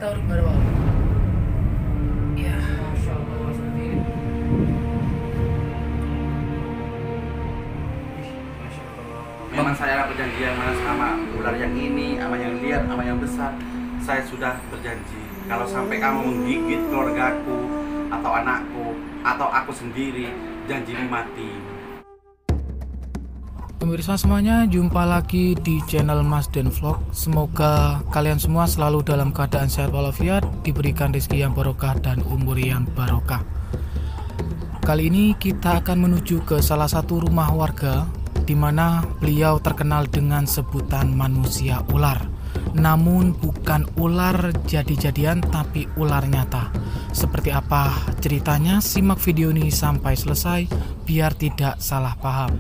Tahun baru. Ya. Masya Allah, seperti ini. Masya Allah. Memang saya berjanjian mas sama ular yang ini, sama yang liar, sama yang besar. Saya sudah berjanji kalau sampai kamu menggigit keluargaku atau anakku atau aku sendiri, janjimu mati. Pemirsa semuanya, jumpa lagi di channel Mas Den Vlog. Semoga kalian semua selalu dalam keadaan sehat walafiat, diberikan rezeki yang barokah dan umur yang barokah. Kali ini kita akan menuju ke salah satu rumah warga di mana beliau terkenal dengan sebutan manusia ular. Namun bukan ular jadi-jadian tapi ular nyata. Seperti apa ceritanya? Simak video ini sampai selesai biar tidak salah paham.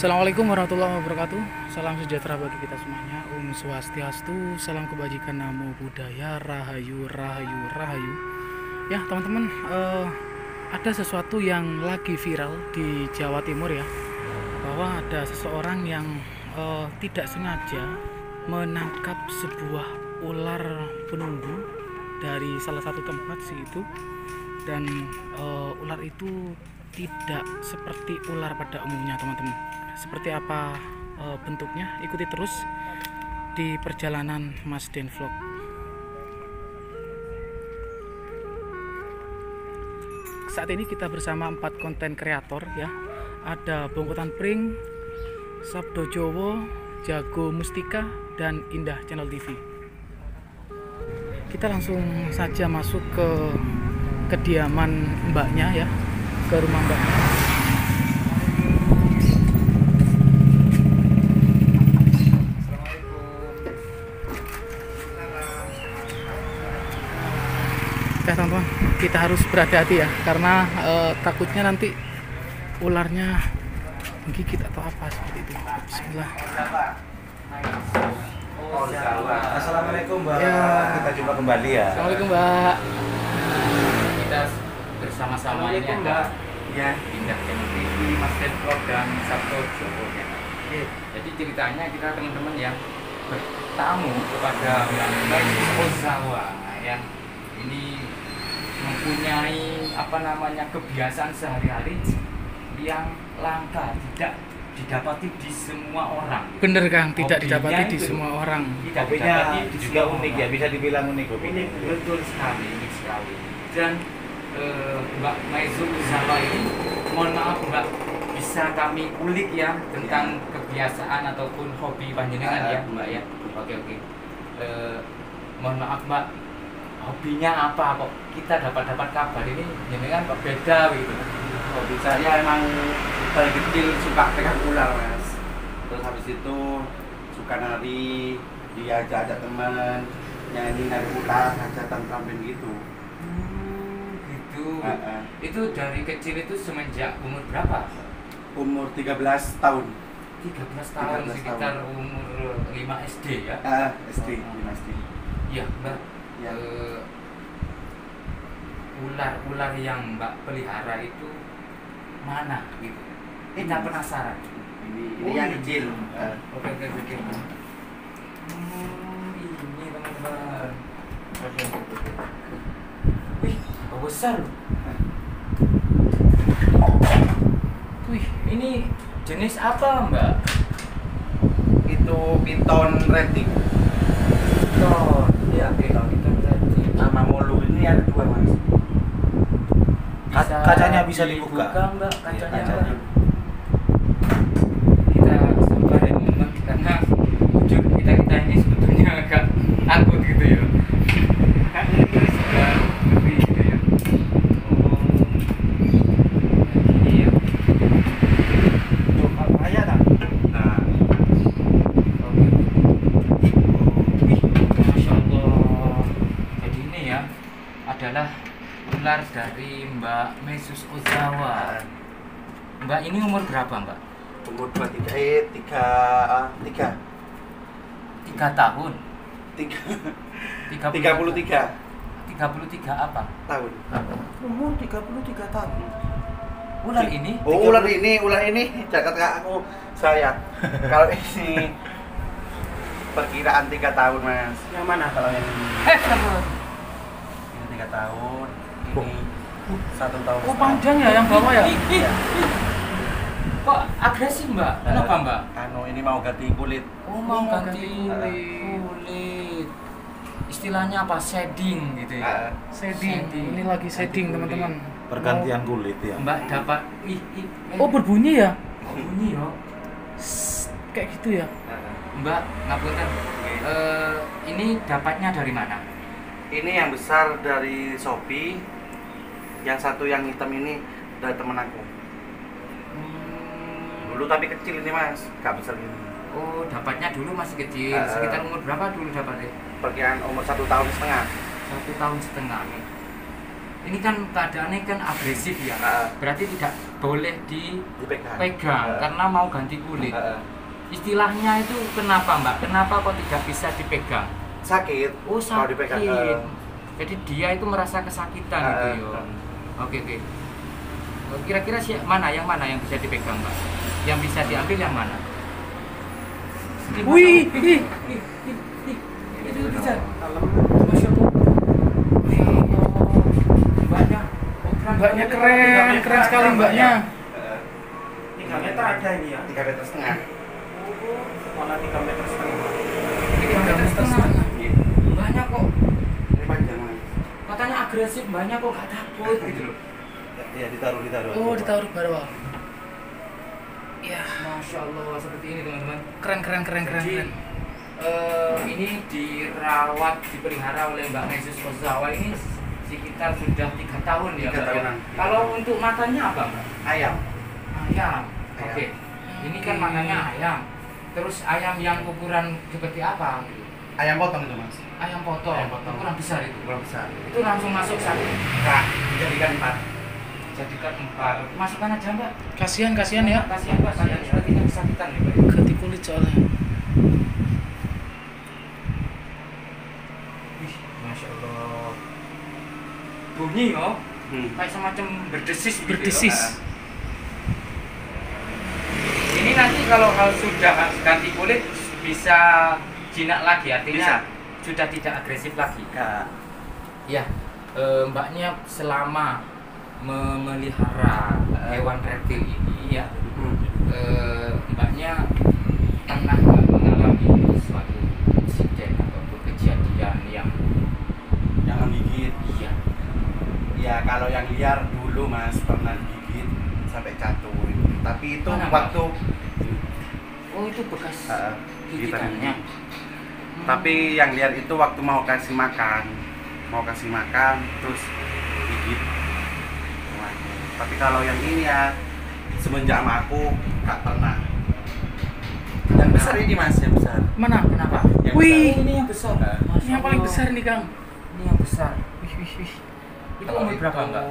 Assalamualaikum warahmatullahi wabarakatuh. Salam sejahtera bagi kita semuanya. Om Swastiastu, salam kebajikan, namo buddhaya, rahayu, rahayu, rahayu. Ya teman-teman, ada sesuatu yang lagi viral di Jawa Timur ya, bahwa ada seseorang yang tidak sengaja menangkap sebuah ular penunggu dari salah satu tempat situ, dan ular itu tidak seperti ular pada umumnya teman-teman. Seperti apa bentuknya? Ikuti terus di perjalanan Mas Den Vlog. Saat ini kita bersama 4 konten kreator ya. Ada Bongkotan Pring, Sabdo Jowo, Jago Mustika, dan Indah Channel TV. Kita langsung saja masuk ke kediaman mbaknya ya, ke rumah mbaknya. Oke teman-teman, kita harus berhati-hati ya, karena takutnya nanti ularnya menggigit atau apa seperti itu. Bismillah. Assalamualaikum Mbak. Ya. Kita jumpa kembali ya. Assalamualaikum Mbak. Kita bersama-sama ini Assalamualaikum, ada Mbak. ya Indah Channel TV, Mas Den Vlog dan Sabto Jowo ya. Jadi ceritanya kita teman-teman yang bertamu kepada Mbak Ozawa yang ini mempunyai kebiasaan sehari-hari yang langka, tidak didapati di semua orang. Bener Kang, tidak Hobinya didapati di itu semua orang. Tidak Kopinya didapati di juga semua unik orang. ya, bisa dibilang unik. Ini betul sekali, unik sekali. Dan Mbak Maizu Uzawa ini, mohon maaf Mbak, bisa kami ulik ya tentang kebiasaan ataupun hobi panjenengan ya Mbak ya. Oke. Mohon maaf Mbak, hobinya apa kok kita dapat kabar ini jenengan kok beda gitu. Hobi saya emang dari kecil suka pegang ular mas. Terus habis itu suka nari, diajak teman nyanyi nari ular, hajatan trampolin gitu. Gitu. Heeh. Itu dari kecil itu semenjak umur berapa? Umur 13 tahun. 13 tahun, 13 sekitar tahun. umur 5 SD ya. SD, SD. Iya Mbak. Ya. Ular-ular yang Mbak pelihara itu mana gitu? Kita penasaran. Ini yang kecil. Oke. Ini teman-teman. Wih, besar loh. Wih, ini jenis apa Mbak? Itu piton retik. Piton. Ya, piton tadi. Sama mulu ini ada 2 mas. Kacanya bisa dibuka. Mbak, kacanya. Kacanya. Kita sabarin momen karena jujur kita ini sebetulnya agak takut gitu ya. Kan ini sudah lebih gitu ya. Oh, iya. Tuh, bahaya tak? Nah, Oke. Wih, Masya Allah. Jadi ini ya adalah ular dari Mbak Mesus Ozawa. Mbak ini umur berapa Mbak? umur 23 3 tahun. 33 33 apa? tahun. Umur 33 tahun. Ular ini? Oh, ular ini jaket aku saya. Kalau ini perkiraan 3 tahun, Mas. Yang mana kalau yang ini? Ini 3 tahun. Ini 1 tahun. Oh panjang ya yang bawah ya? Iya. Kok agresif mbak? Kenapa mbak? Anu ini mau ganti kulit. Oh mau mau ganti ganti kulit. Istilahnya apa? Shading gitu ya? Shading. Ini lagi shading Ganti kulit. teman-teman. Pergantian kulit ya. Mbak dapat Oh berbunyi ya? bunyi yo. Kayak gitu ya? Mbak ngapunten. Ini dapatnya dari mana? Ini yang besar dari Shopee. Yang satu yang hitam ini dari temen aku. Dulu tapi kecil ini, Mas. Gak besar ini. Oh dapatnya dulu masih kecil. Sekitar umur berapa dulu dapatnya? Perkiraan umur 1,5 tahun. 1,5 tahun. Ini kan keadaannya kan agresif ya. Berarti tidak boleh Dipegang. dipegang karena mau ganti kulit. Istilahnya itu kenapa mbak? Kenapa kok tidak bisa dipegang? Sakit. Oh Kalau sakit. dipegang. Jadi dia itu merasa kesakitan gitu yo. Oke. Kira-kira mana yang bisa dipegang mbak? Yang bisa diambil yang mana? Wih, Itu bisa. Masya Allah. Mbaknya, mbaknya keren sekali mbaknya. 3 meter ada ini ya. 3,5 meter. Malah 3,5 meter. 3,5 meter. Banyak kok. Ini panjang, Mas. Katanya agresif, banyak kok gak takut gitu loh. Ya, ditaruh. Oh ditaruh ke bawah. Ya Masya Allah seperti ini teman-teman. keren. Ini dirawat, dipelihara oleh Mbak Mesus Ozawa ini sekitar sudah 3 tahun ya 3 Mbak. tahunan. Kalau untuk makannya apa Mbak? Ayam. Ayam. Oke. Ini kan makannya ayam. Terus ayam yang ukuran seperti apa? Ayam potong itu, Mas. Ayam potong. Ayam potong. Ukuran besar itu. Kurang besar. Itu langsung masuk satu. Enggak, dijadikan 4. Jadikan 4. Masukkan aja Mbak. kasihan ya. Kasihan Mbak, kalian sepertinya kesakitan nih Mbak. Ganti kulit soalnya. Wih, Masya Allah. Bunyi oh. Kayak semacam berdesis gitu. Berdesis. Ini nanti kalau sudah ganti kulit bisa jinak lagi, artinya sudah tidak agresif lagi. Enggak. Ya, mbaknya selama memelihara hewan reptil ini ya, mbaknya pernah nggak mengalami suatu insiden atau kejadian yang menggigit. iya Ya, kalau yang liar dulu, Mas, pernah digigit sampai jatuh. Tapi itu Mana, waktu oh itu bekas gigitannya. gigitannya. Tapi yang liar itu waktu mau kasih makan terus gigit. Tapi kalau yang ini ya semenjak sama aku gak pernah. Yang besar ini, Mas, yang besar. Mana? Kenapa? Yang Wih. Ini yang besar. Ini yang paling besar nih Kang. Ini yang besar. Wih. Itu Kalau umur berapa Mbak?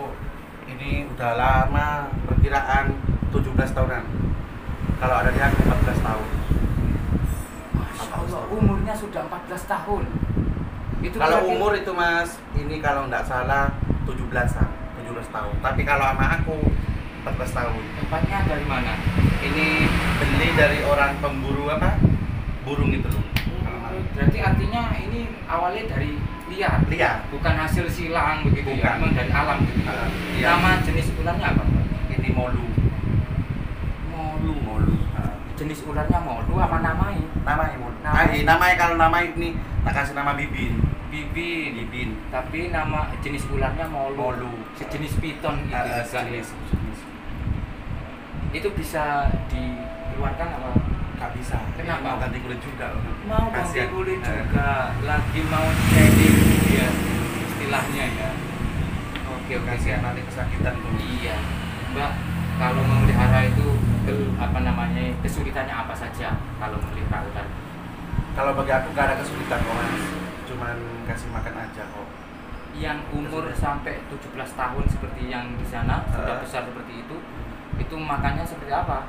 Ini udah lama, perkiraan 17 tahunan. Kalau ada dia 14 tahun. Masya Allah, umurnya sudah 14 tahun. Itu Kalau kira-kira- umur itu, Mas, ini kalau nggak salah 17-an, 17 tahun. Tapi kalau sama aku 14 tahun. tempatnya dari mana? Ini beli dari orang pemburu burung itu loh. Berarti artinya ini awalnya dari liar, Liar. bukan hasil silang begitu ya, Bukan. memang dari alam gitu. Iya. Nama jenis ularnya apa Mbak? Ini molu. Molu. Jenis ularnya molu apa namanya? Namanya molu. Namanya? Namanya kalau nama ini tak kasih nama bibin. Bibin. Tapi nama jenis ularnya molu. Molu. Sejenis piton itu juga. Sejenis. Itu bisa dikeluarkan apa? Gak bisa. Kenapa? Mau ganti kulit juga. Mau ganti Kasihan. kulit juga, lagi mau shedding ya istilahnya ya. Oke, Kasihan nanti kesakitan tuh. Iya, Mbak. Kalau memelihara itu kesulitannya apa saja kalau memelihara ular? Kalau bagi aku gak ada kesulitan kok, Mas. Cuman kasih makan aja kok. Yang umur sampai 17 tahun seperti yang di sana sudah besar seperti itu makannya seperti apa?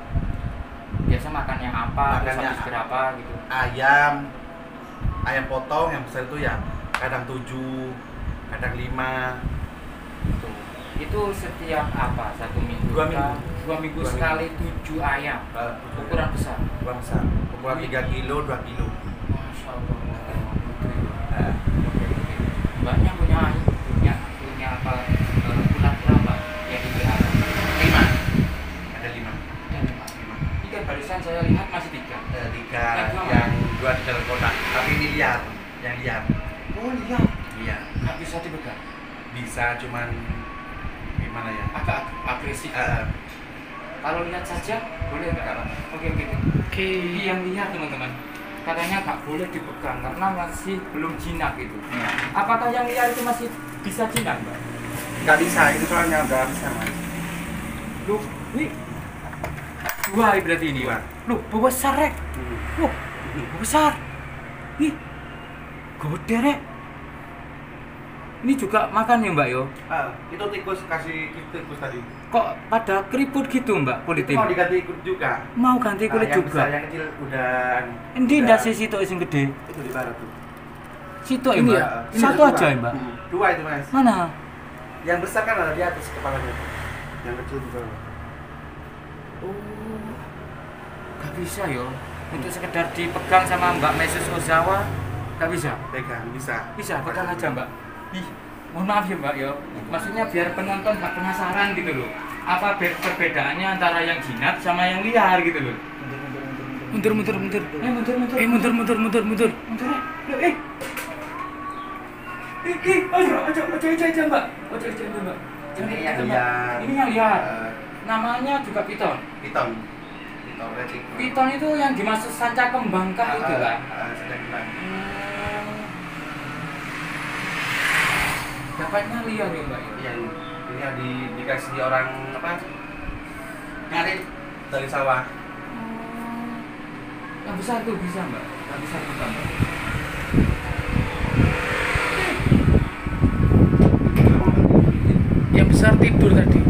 Biasa makannya apa? Terus Makannya habis berapa gitu? Ayam potong yang besar itu ya kadang 7, kadang 5 gitu. Itu setiap apa? 1 minggu? 2 minggu. 2 minggu 2 sekali 7 ayam. Ukuran besar. Ukuran besar. Ukuran 3 kilo, 2 kilo. Masya Allah. Nah, Oke. Mbaknya punya apa? Ular berapa yang dipelihara? 5. Ada 5. Ini kan barusan saya lihat masih 3. 3 yang 2 di dalam kotak. Tapi ini liar, yang liar. Oh lihat. Iya. Nggak bisa dipegang. Bisa cuman gimana ya? Agak agresif. Kalau lihat saja boleh nggak? Oke. Oke. Ini yang lihat teman-teman. Katanya nggak boleh dipegang karena masih belum jinak itu. Iya. Apakah yang liar itu masih bisa jinak, Mbak? Nggak bisa, ini soalnya udah bisa mas. Loh, ini dua berarti ini. Dua. Loh, besar rek. Loh, besar. Ih, gede rek. Ini juga makan ya Mbak yo? Itu tikus, kasih tikus tadi. Kok pada keriput gitu Mbak kulitnya? Itu mau diganti ikut juga. Mau ganti kulit yang juga? besar, yang kecil udah. Ini udah- ndak sih situ sing gede? Itu di barat tuh. Situ ya Ini Mbak? ya? Ini Satu dua. aja ya Mbak? Dua itu mas. Mana? Yang besar kan ada di atas kepalanya. Yang kecil di bawah. Oh, gak bisa yo. Untuk sekedar dipegang sama Mbak Mesus Ozawa, gak bisa? Pegang bisa. Bisa, pegang aja Mbak. Ih, mohon maaf ya Mbak yo. Maksudnya biar penonton gak penasaran gitu loh. Apa perbedaannya antara yang jinak sama yang liar gitu loh. Mundur. Mundur. Mundur. Mundur ya. Aja Mbak. Aja Mbak. Ini yang Mbak. liar. Ini yang liar. Namanya juga piton. Piton retik. Piton itu yang dimaksud sanca kembangkah itu kan? Sedang bilang. Dapatnya liar ya Mbak. Iya, ini dikasih orang apa? Nyari dari sawah. Yang besar tuh bisa Mbak. Yang besar juga Mbak. Yang besar tidur tadi.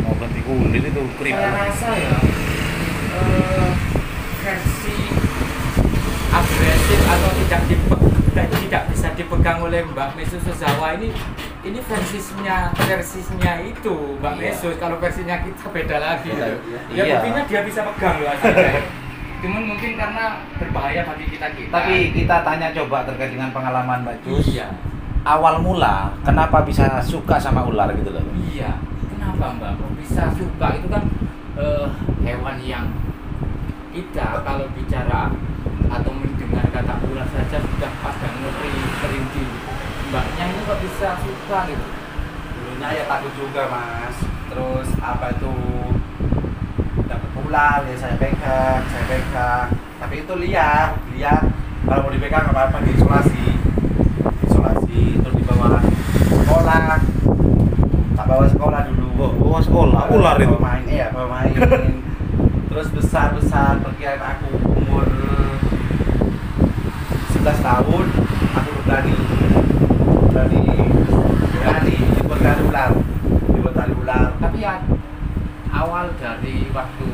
Mau ganti kulit itu Saya keriput. rasa ya versi agresif atau tidak bisa dipegang oleh Mbak Mesus Ozawa ini versinya itu Mbak Iya. Mesus. Kalau versinya kita beda lagi Iya, loh. iya. Ya buktinya dia bisa pegang loh asalnya. Cuman mungkin karena berbahaya bagi kita. Tapi kita tanya coba terkait dengan pengalaman Mbak Jus. Iya. Awal mula kenapa bisa suka sama ular gitu loh? Iya, kenapa Mbak kok bisa suka? Itu kan hewan yang kita kalau bicara atau mendengar kata ular saja sudah pada merinding. Mbaknya ini kok bisa suka gitu? Dulunya ya takut juga mas. Terus apa itu dapat ular ya saya pegang. Tapi itu liar. Kalau mau dipegang nggak apa-apa, diisolasi terus dibawa sekolah. Tak bawa sekolah dulu. Bawa sekolah, ular itu. Bawa main. Terus besar perkiraan aku umur 11 tahun aku berani dibuat tali ular. Tapi ya awal dari waktu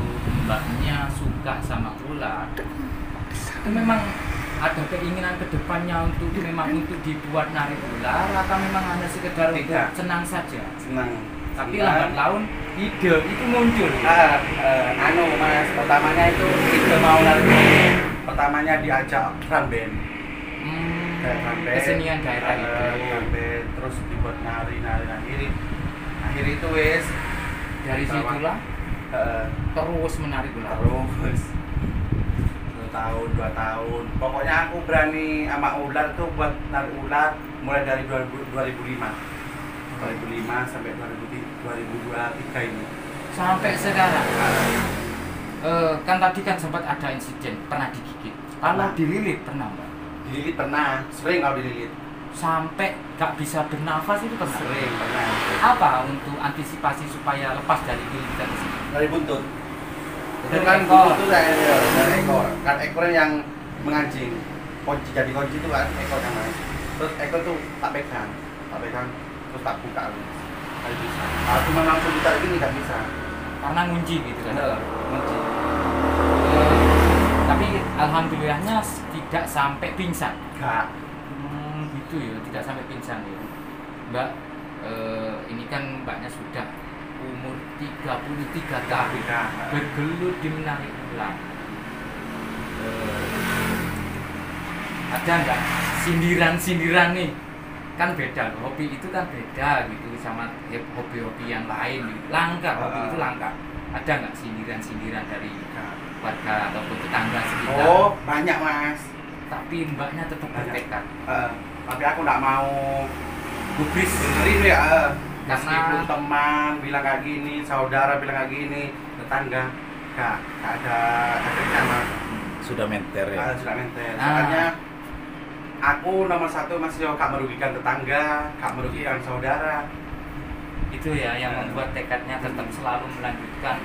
Mbaknya suka sama ular itu memang ada keinginan kedepannya untuk dibuat narik ular atau memang hanya sekedar untuk Tidak. senang saja? Senang. Tapi lambat laun ide itu muncul. Mas, pertamanya itu ide mau lari. Pertamanya diajak drum band. Kesenian daerah itu. Drum band, terus dibuat nari. Akhirnya itu wes Dari situlah terus menarik ular. terus 2 tahun. Pokoknya aku berani sama ular tuh buat narik ular mulai dari 2005 sampai 2023 ini. Sampai sekarang. Kan tadi kan sempat ada insiden pernah digigit. Kalau Pernah. dililit pernah Mbak? Dililit pernah, sering kalau dililit. Sampai gak bisa bernafas itu pernah. Sering pernah. Apa untuk antisipasi supaya lepas dari giliran tersebut? Dari buntut. Itu Dari kan ekor. buntut tuh dari ekor. Kan ekornya yang menganjing. Jadi kunci itu kan ekor kan mas. Terus ekor tuh tak pegang terus tak buka. Nggak bisa. Kalau cuma langsung ditarik gini nggak bisa. Karena ngunci gitu kan. Kunci. Tapi alhamdulillahnya tidak sampai pingsan. Enggak. Gitu. itu ya, tidak sampai pingsan ya. Mbak, ini kan mbaknya sudah umur 33 tahun bergelut di menarik ular. Ada nggak sindiran-sindiran nih? Kan beda, hobi itu kan beda gitu sama hobi-hobi yang lain. Langka, hobi itu langka. Ada nggak sindiran-sindiran dari warga ataupun tetangga sekitar? Oh, banyak mas. Tapi mbaknya tetap bertekad. Tapi aku nggak mau Gubris dengerin ya. Karena Meskipun teman bilang kayak gini, saudara bilang kayak gini, tetangga gak ada efeknya mas. Sudah menter ya. Sudah menter. Soalnya aku nomor satu mas yo gak merugikan tetangga, gak merugikan saudara. itu ya yang membuat tekadnya tetap selalu melanjutkan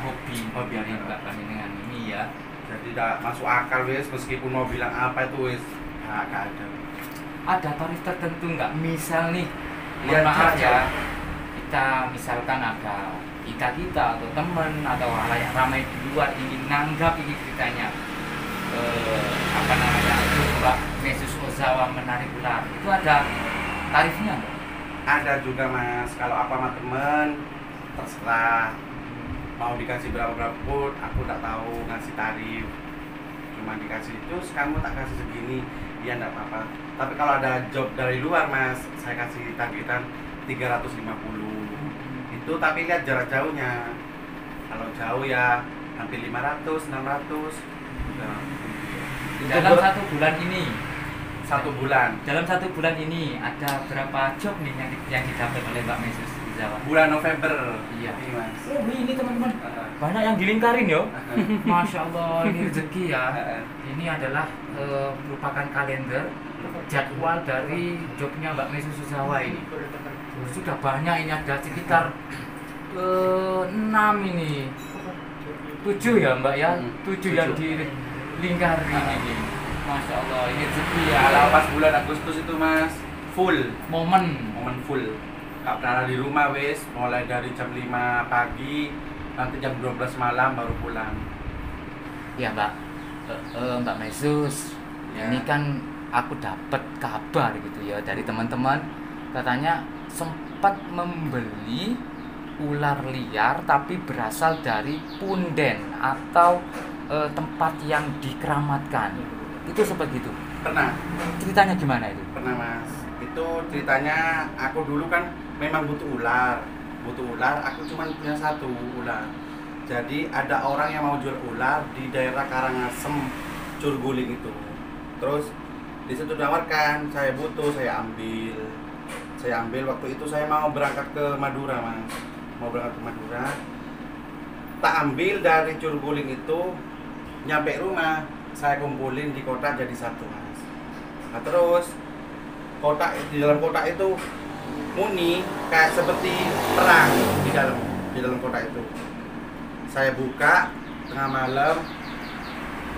hobi dari Mbak Panjenengan ini ya. Jadi tidak masuk akal wes, meskipun mau bilang apa itu wes gak ada. Ada tarif tertentu nggak? Misal nih, Lihat maaf saja. ya, kita misalkan ada kita atau teman atau halayak ramai di luar ingin nanggap ini ceritanya itu Mbak Mesus Ozawa menarik ular, itu ada tarifnya nggak? Ada juga mas, kalau apa sama temen terserah mau dikasih berapa pun, aku tak tahu ngasih tarif, cuma dikasih terus kamu tak kasih segini, ya enggak apa-apa. Tapi kalau ada job dari luar mas, saya kasih targetan 350 itu, tapi lihat jarak jauhnya. Kalau jauh ya hampir 500, 600 udah. Dalam satu bulan ini, dalam 1 bulan ini ada berapa job nih yang didapat oleh Mbak Mesus Ozawa? bulan November. Iya. Ini mas. Oh ini teman-teman, banyak yang dilingkarin yo. Masya Allah, ini rezeki ya. Ini adalah merupakan kalender jadwal dari jobnya Mbak Mesus Ozawa ini. Sudah banyak, ini ada sekitar 6 ini, 7 ya Mbak ya, 7 yang dilingkarin ini. Masya Allah, ini rezeki ya. Kalau pas bulan Agustus itu mas full Momen full. Gak pernah di rumah wes, mulai dari jam 5 pagi nanti jam 12 malam baru pulang. ya Mbak. Mbak Mesus, Ya. ini kan aku dapat kabar gitu ya dari teman-teman, katanya sempat membeli ular liar tapi berasal dari punden atau tempat yang dikeramatkan. Itu seperti itu. Pernah Ceritanya gimana itu? mas, itu ceritanya aku dulu kan memang butuh ular, aku cuma punya 1 ular. Jadi ada orang yang mau jual ular di daerah Karangasem, Curguling itu. Terus di situ ditawarkan, saya butuh, saya ambil. Waktu itu saya mau berangkat ke Madura mas, tak ambil dari Curguling itu, nyampe rumah saya kumpulin di kotak jadi 1 mas. Nah terus di dalam kotak itu muni kayak seperti perang di dalam kotak itu. Saya buka tengah malam,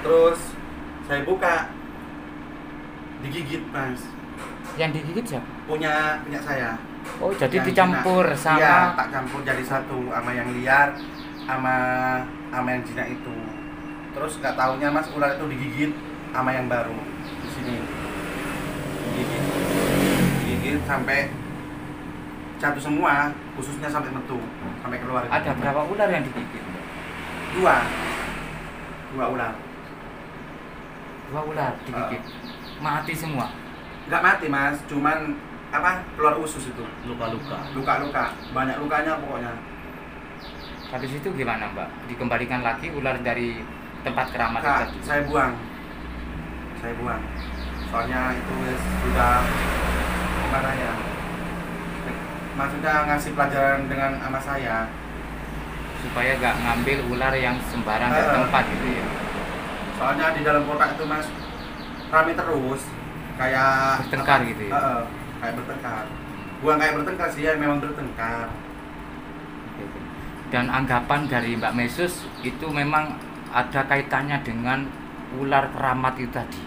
terus saya buka, digigit mas. Yang digigit siapa? Punya saya. Oh, jadi Yang dicampur jinak. sama. Iya, tak campur jadi 1 sama yang liar, sama yang jinak itu. Terus nggak taunya mas, ular itu digigit sama yang baru di sini. Digigit sampai jatuh semua, khususnya sampai metu, sampai keluar. Ada berapa ular yang digigit? 2 ular. 2 ular digigit. Mati semua. Nggak mati mas, cuman keluar usus itu. Luka-luka, banyak lukanya pokoknya. Habis itu gimana Mbak? Dikembalikan lagi ular dari tempat keramat Nggak, tadi? saya buang. Soalnya itu sudah gimana ya? Maksudnya ngasih pelajaran dengan sama saya. Supaya nggak ngambil ular yang sembarang dari tempat gitu ya. Soalnya di dalam kotak itu mas rame terus, kayak Bertengkar gitu ya. Kayak bertengkar. Bukan kayak bertengkar sih, ya memang bertengkar. Oke. Dan anggapan dari Mbak Mesus itu memang ada kaitannya dengan ular keramat itu tadi.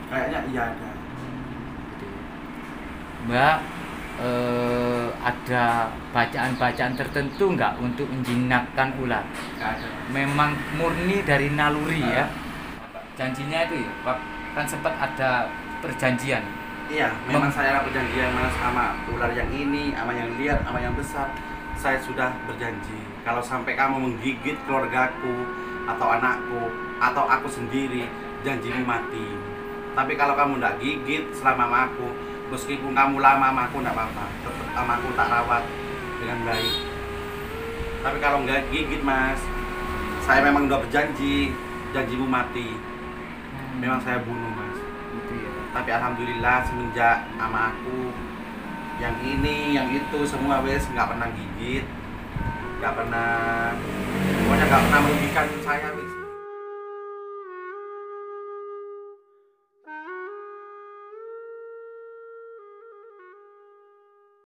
Kayaknya iya ada. Mbak, ada bacaan-bacaan tertentu nggak untuk menjinakkan ular? Nggak ada. Memang murni dari naluri ya. Janjinya itu ya, Pak, kan sempat ada perjanjian. Iya, memang saya ada perjanjian mas sama ular yang ini, sama yang liar, sama yang besar. Saya sudah berjanji kalau sampai kamu menggigit keluargaku atau anakku atau aku sendiri, janjimu mati. Tapi kalau kamu tidak gigit selama sama aku, meskipun kamu lama sama aku tidak apa-apa, tetap sama aku tak rawat dengan baik. Tapi kalau nggak gigit mas, saya memang udah berjanji, janjimu mati. Memang saya bunuh mas. Gitu ya. Tapi alhamdulillah semenjak sama aku yang ini, yang itu semua wes nggak pernah gigit, nggak pernah, pokoknya nggak pernah merugikan saya wes.